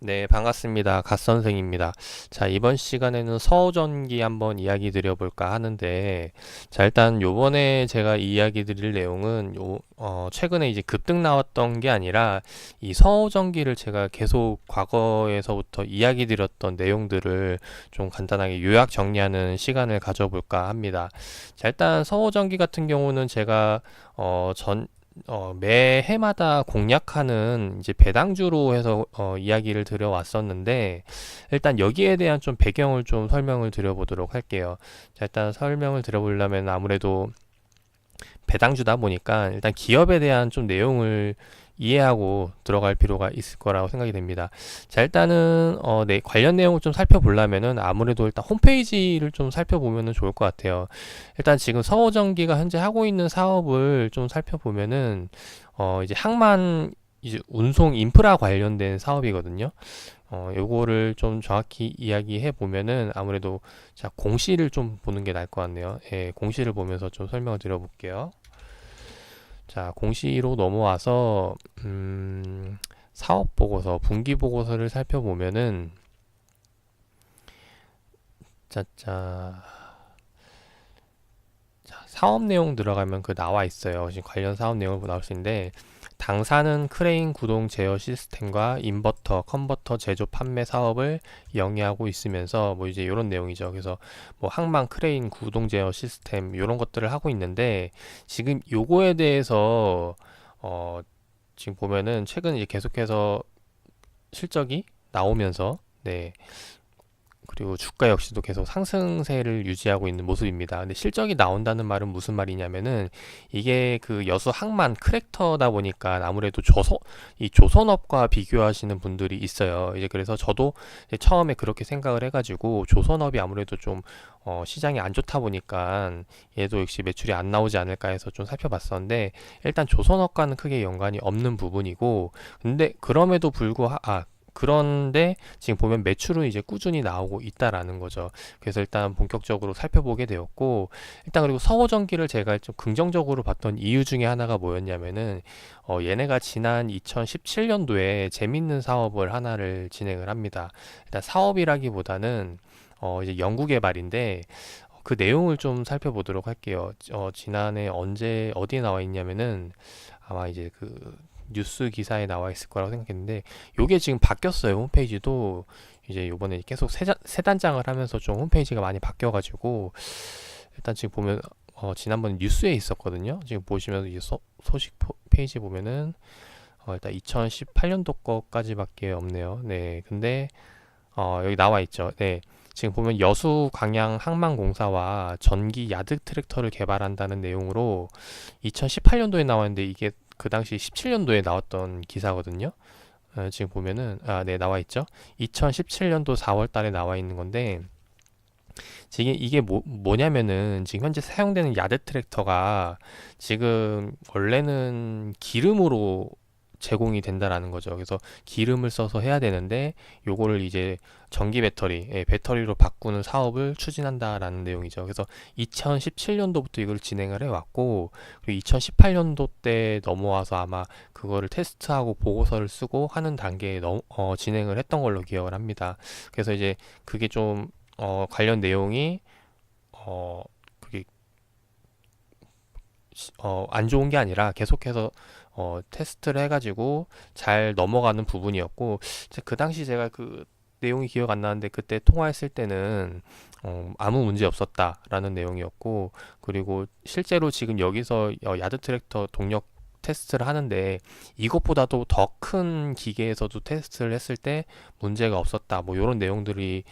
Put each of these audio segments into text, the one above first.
네, 반갑습니다. 갓선생입니다. 자, 이번 시간에는 서호전기 한번 이야기 드려볼까 하는데, 자, 일단 요번에 제가 이야기 드릴 내용은 최근에 이제 급등 나왔던 게 아니라, 이 서호전기를 제가 계속 과거에서부터 이야기 드렸던 내용들을 좀 간단하게 요약 정리하는 시간을 가져볼까 합니다. 자, 일단 서호전기 같은 경우는 제가, 매해마다 공략하는 이제 배당주로 해서 이야기를 드려왔었는데, 일단 여기에 대한 좀 배경을 좀 설명을 드려보도록 할게요. 자, 일단 설명을 드려보려면 아무래도 배당주다 보니까 일단 기업에 대한 좀 내용을 이해하고 들어갈 필요가 있을 거라고 생각이 됩니다. 자, 일단은 네, 관련 내용을 좀 살펴보려면은 아무래도 일단 홈페이지를 좀 살펴보면은 좋을 것 같아요. 일단 지금 서호전기가 현재 하고 있는 사업을 좀 살펴보면은 이제 항만 이제 운송 인프라 관련된 사업이거든요. 요거를 좀 정확히 이야기해 보면은 아무래도 자, 공시를 좀 보는 게 나을 것 같네요. 예, 공시를 보면서 좀 설명을 드려볼게요. 자, 공시로 넘어와서 사업 보고서, 분기 보고서를 살펴보면은 짜짜 사업 내용 들어가면 그 나와 있어요. 지금 관련 사업 내용을 나올 수 있는데 당사는 크레인 구동 제어 시스템과 인버터, 컨버터 제조 판매 사업을 영위하고 있으면서 뭐 이제 이런 내용이죠. 그래서 뭐 항만 크레인 구동 제어 시스템 이런 것들을 하고 있는데 지금 요거에 대해서 어 지금 보면은 최근 이제 계속해서 실적이 나오면서 네, 그리고 주가 역시도 계속 상승세를 유지하고 있는 모습입니다. 근데 실적이 나온다는 말은 무슨 말이냐면은 이게 그 여수 항만 크랙터다 보니까 아무래도 이 조선업과 비교하시는 분들이 있어요. 이제 그래서 저도 이제 처음에 그렇게 생각을 해가지고 조선업이 아무래도 좀 시장이 안 좋다 보니까 얘도 역시 매출이 안 나오지 않을까 해서 좀 살펴봤었는데 일단 조선업과는 크게 연관이 없는 부분이고 근데 그런데 지금 보면 매출은 이제 꾸준히 나오고 있다라는 거죠. 그래서 일단 본격적으로 살펴보게 되었고, 일단 그리고 서호전기를 제가 좀 긍정적으로 봤던 이유 중에 하나가 뭐였냐면은, 얘네가 지난 2017년도에 재밌는 사업을 하나를 진행을 합니다. 일단 사업이라기보다는, 이제 연구 개발인데, 그 내용을 좀 살펴보도록 할게요. 지난해 어디에 나와 있냐면은, 아마 이제 그 뉴스 기사에 나와 있을 거라고 생각했는데 요게 지금 바뀌었어요. 홈페이지도 이제 요번에 계속 새 단장을 하면서 좀 홈페이지가 많이 바뀌어가지고 일단 지금 보면 지난번 뉴스에 있었거든요. 지금 보시면 이 소식 페이지 보면은 일단 2018년도 거까지밖에 없네요. 네, 근데 여기 나와 있죠. 네. 지금 보면 여수 광양 항만공사와 전기 야드 트랙터를 개발한다는 내용으로 2018년도에 나왔는데 이게 그 당시 17년도에 나왔던 기사거든요. 지금 보면은 네, 나와 있죠. 2017년도 4월 달에 나와 있는 건데 지금 이게 뭐냐면은 지금 현재 사용되는 야드 트랙터가 지금 원래는 기름으로 제공이 된다라는 거죠. 그래서 기름을 써서 해야 되는데 요거를 이제 전기 배터리, 배터리로 바꾸는 사업을 추진한다라는 내용이죠. 그래서 2017년도부터 이걸 진행을 해왔고 그리고 2018년도 때 넘어와서 아마 그거를 테스트하고 보고서를 쓰고 하는 단계에 진행을 했던 걸로 기억을 합니다. 그래서 이제 그게 좀 관련 내용이 어, 그게 안 좋은 게 아니라 계속해서 테스트를 해가지고 잘 넘어가는 부분이었고 그 당시 제가 그 내용이 기억 안 나는데 그때 통화했을 때는 아무 문제 없었다라는 내용이었고 그리고 실제로 지금 여기서 야드 트랙터 동력 테스트를 하는데 이것보다도 더 큰 기계에서도 테스트를 했을 때 문제가 없었다 뭐 이런 내용들이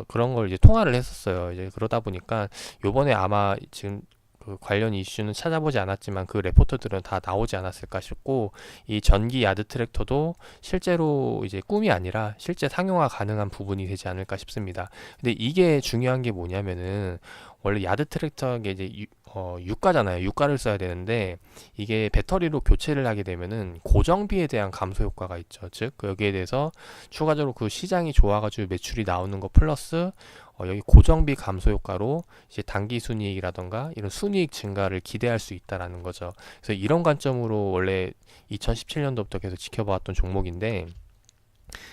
그런 걸 이제 통화를 했었어요. 이제 그러다 보니까 요번에 아마 지금 그 관련 이슈는 찾아보지 않았지만 그 레포트들은 다 나오지 않았을까 싶고 이 전기 야드 트랙터도 실제로 이제 꿈이 아니라 실제 상용화 가능한 부분이 되지 않을까 싶습니다. 근데 이게 중요한 게 뭐냐면은 원래 야드 트랙터가 이제 유가잖아요. 유가를 써야 되는데 이게 배터리로 교체를 하게 되면은 고정비에 대한 감소 효과가 있죠. 즉 여기에 대해서 추가적으로 그 시장이 좋아가지고 매출이 나오는 거 플러스 여기 고정비 감소 효과로 이제 단기 순이익이라던가 이런 순이익 증가를 기대할 수 있다라는 거죠. 그래서 이런 관점으로 원래 2017년도부터 계속 지켜봐왔던 종목인데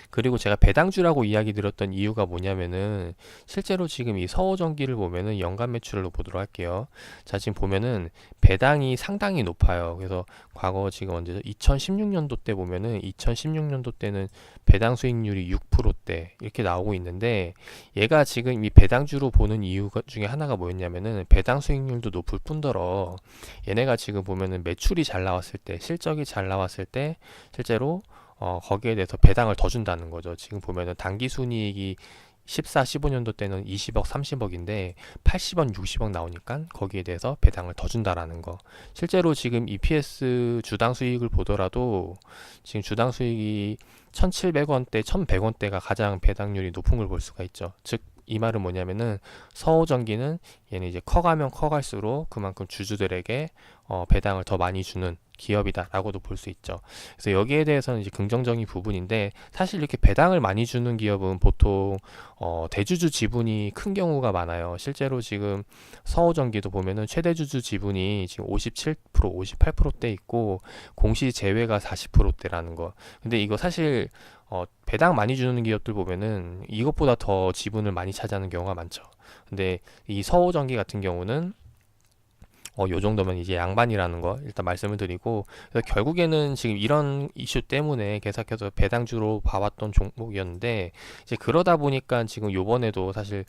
그리고 제가 배당주라고 이야기 드렸던 이유가 뭐냐면은 실제로 지금 이 서호전기를 보면은 연간 매출로 보도록 할게요. 자, 지금 보면은 배당이 상당히 높아요. 그래서 과거 지금 언제 2016년도 때 보면은 2016년도 때는 배당 수익률이 6%대 이렇게 나오고 있는데, 얘가 지금 이 배당주로 보는 이유 중에 하나가 뭐였냐면은 배당 수익률도 높을 뿐더러 얘네가 지금 보면은 매출이 잘 나왔을 때, 실적이 잘 나왔을 때 실제로 거기에 대해서 배당을 더 준다는 거죠. 지금 보면은 당기 순이익이 14, 15년도 때는 20억, 30억인데 80억, 60억 나오니까 거기에 대해서 배당을 더 준다라는 거. 실제로 지금 EPS 주당 수익을 보더라도 지금 주당 수익이 1,700원대, 1,100원대가 가장 배당률이 높은 걸 볼 수가 있죠. 즉, 이 말은 뭐냐면은 서호전기는 얘는 이제 커가면 커갈수록 그만큼 주주들에게 배당을 더 많이 주는 기업이다라고도 볼 수 있죠. 그래서 여기에 대해서는 이제 긍정적인 부분인데, 사실 이렇게 배당을 많이 주는 기업은 보통 대주주 지분이 큰 경우가 많아요. 실제로 지금 서호전기도 보면은 최대 주주 지분이 지금 57%, 58%대 있고 공시 제외가 40%대라는 거. 근데 이거 사실 배당 많이 주는 기업들 보면은 이것보다 더 지분을 많이 차지하는 경우가 많죠. 근데 이 서호전기 같은 경우는 요 정도면 이제 양반이라는 거 일단 말씀을 드리고, 그래서 결국에는 지금 이런 이슈 때문에 계속해서 배당주로 봐왔던 종목이었는데, 이제 그러다 보니까 지금 요번에도 사실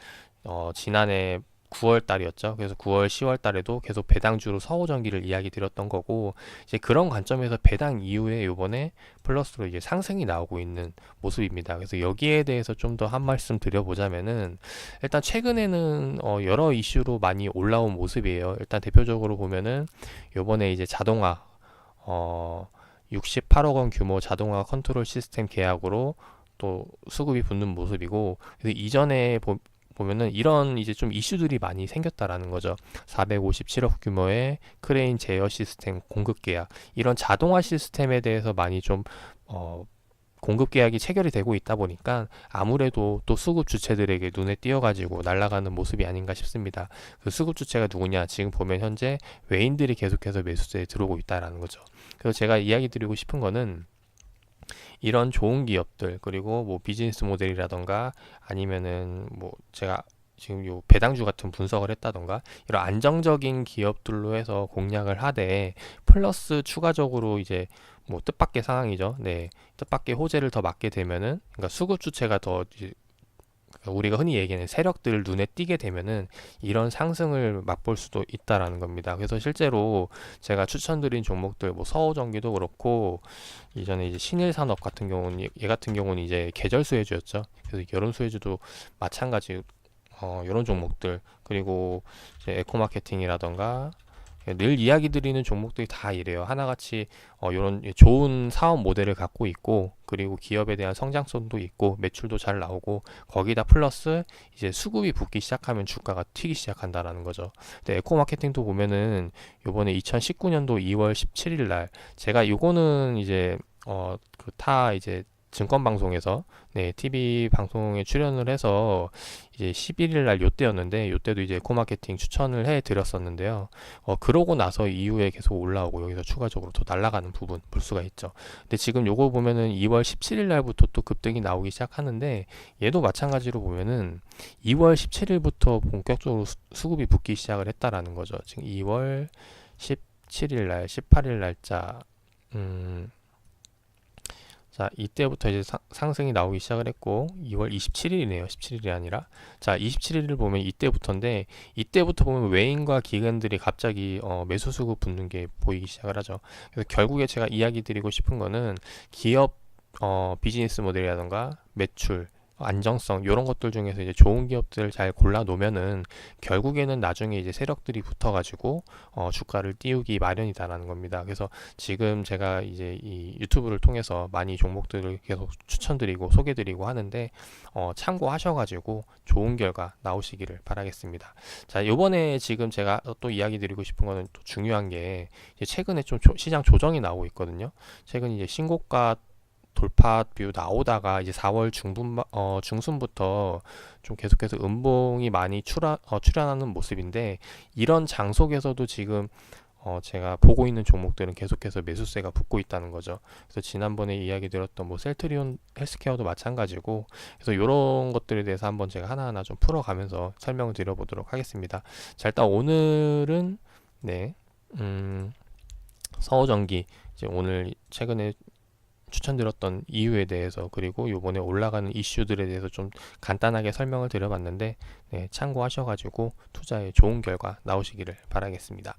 지난해 9월 달이었죠. 그래서 9월, 10월 달에도 계속 배당주로 서호전기를 이야기 드렸던 거고, 이제 그런 관점에서 배당 이후에 요번에 플러스로 이제 상승이 나오고 있는 모습입니다. 그래서 여기에 대해서 좀 더 한 말씀 드려보자면은, 일단 최근에는 여러 이슈로 많이 올라온 모습이에요. 일단 대표적으로 보면은 요번에 이제 자동화 68억 원 규모 자동화 컨트롤 시스템 계약으로 또 수급이 붙는 모습이고, 그래서 이전에 보면은 이런 이제 좀 이슈들이 많이 생겼다라는 거죠. 457억 규모의 크레인 제어 시스템 공급 계약, 이런 자동화 시스템에 대해서 많이 좀 공급 계약이 체결이 되고 있다 보니까 아무래도 또 수급 주체들에게 눈에 띄어가지고 날아가는 모습이 아닌가 싶습니다. 그 수급 주체가 누구냐? 지금 보면 현재 외인들이 계속해서 매수세에 들어오고 있다라는 거죠. 그래서 제가 이야기 드리고 싶은 거는, 이런 좋은 기업들, 그리고 뭐 비즈니스 모델이라던가 아니면은 뭐 제가 지금 요 배당주 같은 분석을 했다던가 이런 안정적인 기업들로 해서 공략을 하되, 플러스 추가적으로 이제 뭐 뜻밖의 상황이죠. 네, 뜻밖의 호재를 더 맞게 되면은, 그러니까 수급 주체가 더 이제 우리가 흔히 얘기하는 세력들을 눈에 띄게 되면은 이런 상승을 맛볼 수도 있다라는 겁니다. 그래서 실제로 제가 추천드린 종목들, 뭐 서호전기도 그렇고, 이전에 이제 신일산업 같은 경우는, 얘 같은 경우는 이제 계절 수혜주였죠. 그래서 여름 수혜주도 마찬가지 이런 종목들, 그리고 이제 에코마케팅이라던가 늘 이야기 드리는 종목들이 다 이래요. 하나같이 이런 좋은 사업 모델을 갖고 있고, 그리고 기업에 대한 성장성도 있고 매출도 잘 나오고, 거기다 플러스 이제 수급이 붙기 시작하면 주가가 튀기 시작한다라는 거죠. 근데 에코마케팅도 보면은 요번에 2019년도 2월 17일 날 제가 요거는 이제 그 타 이제 증권 방송에서 TV 방송에 출연을 해서 이제 11일 날 요때였는데, 요때도 이제 에코마케팅 추천을 해 드렸었는데요. 그러고 나서 이후에 계속 올라오고 여기서 추가적으로 더 날아가는 부분 볼 수가 있죠. 근데 지금 요거 보면은 2월 17일 날부터 또 급등이 나오기 시작하는데, 얘도 마찬가지로 보면은 2월 17일부터 본격적으로 수급이 붙기 시작을 했다라는 거죠. 지금 2월 17일 날, 18일 날짜, 자, 이때부터 이제 상승이 나오기 시작을 했고, 2월 27일이네요. 17일이 아니라. 자, 27일을 보면 이때부터인데, 이때부터 보면 외인과 기관들이 갑자기 매수 수급 붙는 게 보이기 시작을 하죠. 그래서 결국에 제가 이야기 드리고 싶은 거는, 기업 비즈니스 모델이라던가 매출, 안정성 이런 것들 중에서 이제 좋은 기업들을 잘 골라 놓으면은 결국에는 나중에 이제 세력들이 붙어가지고 주가를 띄우기 마련이다라는 겁니다. 그래서 지금 제가 이제 이 유튜브를 통해서 많이 종목들을 계속 추천드리고 소개드리고 하는데, 참고하셔가지고 좋은 결과 나오시기를 바라겠습니다. 자, 요번에 지금 제가 또 이야기 드리고 싶은 거는 또 중요한 게, 이제 최근에 좀 시장 조정이 나오고 있거든요. 최근 이제 신고가 돌파 뷰 나오다가 이제 4월 중순부터 좀 계속해서 음봉이 많이 출현하는 모습인데, 이런 장속에서도 지금 제가 보고 있는 종목들은 계속해서 매수세가 붙고 있다는 거죠. 그래서 지난번에 이야기 드렸던 뭐 셀트리온 헬스케어도 마찬가지고, 그래서 이런 것들에 대해서 한번 제가 하나하나 좀 풀어가면서 설명을 드려보도록 하겠습니다. 자, 일단 오늘은 네, 서호전기 이제 오늘 최근에 추천드렸던 이유에 대해서, 그리고 요번에 올라가는 이슈들에 대해서 좀 간단하게 설명을 드려봤는데, 네, 참고하셔가지고 투자에 좋은 결과 나오시기를 바라겠습니다.